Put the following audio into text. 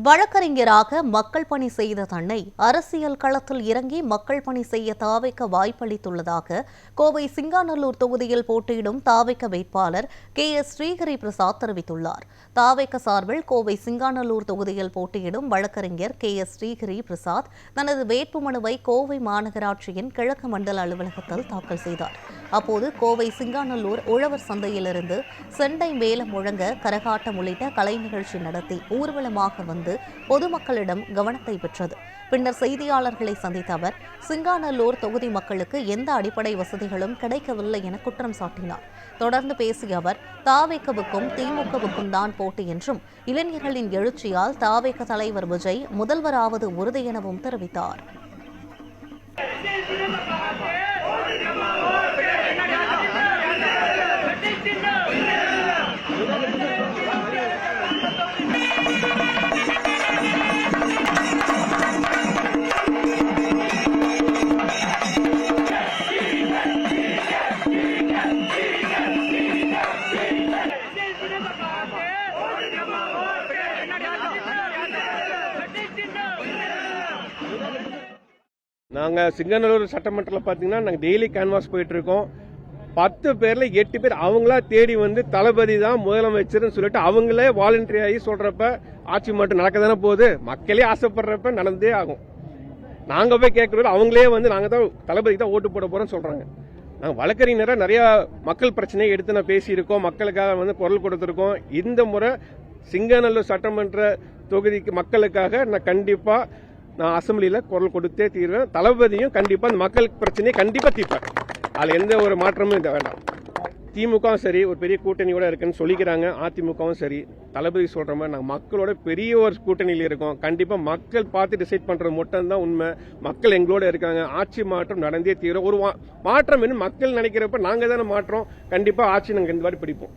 வழக்கறிஞராக மக்கள் பணி செய்த தன்னை அரசியல் களத்தில் இறங்கி மக்கள் பணி செய்ய தாவைக்க வாய்ப்பளித்துள்ளதாக கோவை சிங்காநல்லூர் தொகுதியில் போட்டியிடும் தாவைக்க வேட்பாளர் KS ஸ்ரீஹரி பிரசாத் தெரிவித்துள்ளார். தாவைக்க சார்பில் கோவை சிங்காநல்லூர் தொகுதியில் போட்டியிடும் வழக்கறிஞர் KS ஸ்ரீஹரி பிரசாத் தனது வேட்புமனுவை கோவை மாநகராட்சியின் கிழக்கு மண்டல அலுவலகத்தில் தாக்கல் செய்தார். அப்போது கோவை சிங்காநல்லூர் உழவர் சந்தையிலிருந்து செண்டை மேளம் முழங்க கரகாட்டம் உள்ளிட்ட கலை நிகழ்ச்சி நடத்தி ஊர்வலமாக வந்து பொதுமக்களிடம் கவனத்தை பெற்றது. பின்னர் செய்தியாளர்களை சந்தித்த அவர் சிங்காநல்லூர் தொகுதி மக்களுக்கு எந்த அடிப்படை வசதிகளும் கிடைக்கவில்லை என குற்றம் சாட்டினார். தொடர்ந்து பேசிய அவர் தாவேகவுக்கும் திமுகவுக்கும் தான் போட்டி என்றும் இளைஞர்களின் எழுச்சியால் தாவேக தலைவர் விஜய் முதல்வராவது உறுதி எனவும் தெரிவித்தார். நாங்கள் சிங்கநல்லூர் சட்டமன்றத்தில் பார்த்தீங்கன்னா நாங்கள் டெய்லி கேன்வாஸ் போயிட்டு இருக்கோம். 10 பேர்ல 8 பேர் அவங்களா தேடி வந்து தளபதி தான் முதலமைச்சர்னு சொல்லிட்டு அவங்களே வாலண்டரி ஆகி சொல்றப்ப ஆட்சி மட்டும் நடக்க தானே போகுது. மக்களே ஆசைப்படுறப்ப நடந்தே ஆகும். நாங்க போய் கேட்கறது அவங்களே வந்து நாங்க தான் தளபதிக்கு தான் ஓட்டு போட போறோம்னு சொல்றாங்க. நாங்கள் வழக்கறிஞராக நிறைய மக்கள் பிரச்சனையை எடுத்து நான் பேசியிருக்கோம், மக்களுக்காக வந்து குரல் கொடுத்திருக்கோம். இந்த முறை சிங்கநல்லூர் சட்டமன்ற தொகுதிக்கு மக்களுக்காக நான் அசம்பிளியில் குரல் கொடுத்தே தீர்வேன். தளபதியும் கண்டிப்பா அந்த மக்கள் பிரச்சனையை கண்டிப்பா தீர்ப்பேன். அதுல எந்த ஒரு மாற்றமும் வேண்டாம். திமுகவும் சரி ஒரு பெரிய கூட்டணியோட இருக்குன்னு சொல்லிக்கிறாங்க. அதிமுகவும் சரி தளபதி சொல்ற மாதிரி நாங்கள் மக்களோட பெரிய ஒரு கூட்டணியில் இருக்கோம். கண்டிப்பா மக்கள் பார்த்து டிசைட் பண்றது மட்டும் தான் உண்மை. மக்கள் எங்களோட இருக்காங்க. ஆட்சி மாற்றம் நடந்தே தீரும். ஒரு மாற்றம் மக்கள் நினைக்கிறப்ப நாங்க தானே மாற்றம். கண்டிப்பா ஆட்சி நாங்கள் இந்த மாதிரி பிடிப்போம்.